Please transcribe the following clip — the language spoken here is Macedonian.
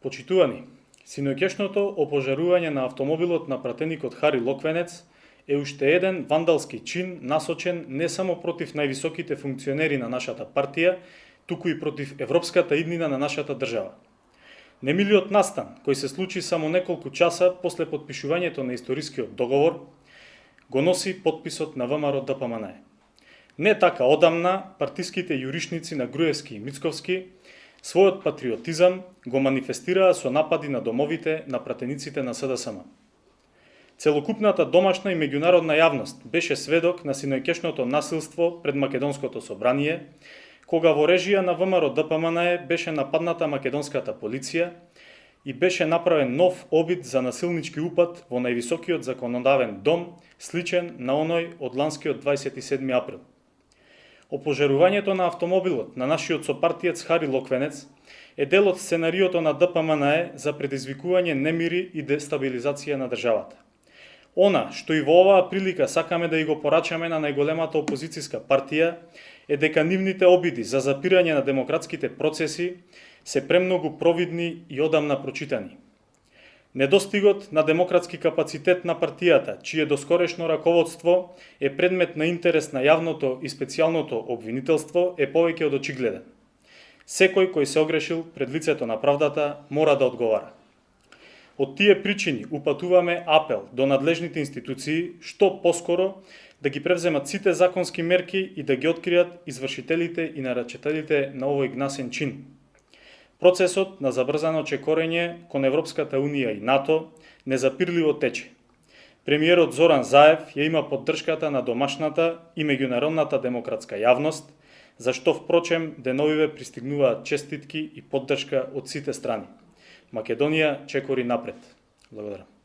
Почитувани, синоќешното опожарување на автомобилот на пратеникот Хари Локвенец е уште еден вандалски чин насочен не само против највисоките функционери на нашата партија, туку и против европската иднина на нашата држава. Немилиот настан, кој се случи само неколку часа после потпишувањето на историскиот договор, го носи потписот на ВМРО ДПМНЕ. Не така одамна, партиските јуришници на Груевски и Мицковски својот патриотизам го манифестираа со напади на домовите на пратениците на СДСМ. Целокупната домашна и меѓународна јавност беше сведок на синоќешното насилство пред Македонското собрание, кога во режија на ВМРО ДПМНЕ беше нападната македонската полиција и беше направен нов обид за насилнички упад во највисокиот законодавен дом, сличен на оној од ланскиот 27 април. Опожарувањето на автомобилот на нашиот сопартиец Хари Локвенец е дел од сценариото на ДПМНЕ за предизвикување немири и дестабилизација на државата. Она што и во оваа прилика сакаме да и го порачаме на најголемата опозицијска партија е дека нивните обиди за запирање на демократските процеси се премногу провидни и одамна прочитани. Недостигот на демократски капацитет на партијата, чие доскорешно раководство е предмет на интерес на јавното и специјалното обвинителство, е повеќе од очигледен. Секој кој се огрешил пред лицето на правдата мора да одговара. Од тие причини упатуваме апел до надлежните институции што поскоро да ги превземат сите законски мерки и да ги откријат извршителите и нарачителите на овој гнасен чин. Процесот на забрзано чекорење кон Европската Унија и НАТО незапирливо тече. Премиерот Зоран Заев ја има поддршката на домашната и меѓународната демократска јавност, за што впрочем деновиве пристигнуваат честитки и поддршка од сите страни. Македонија чекори напред. Благодарам.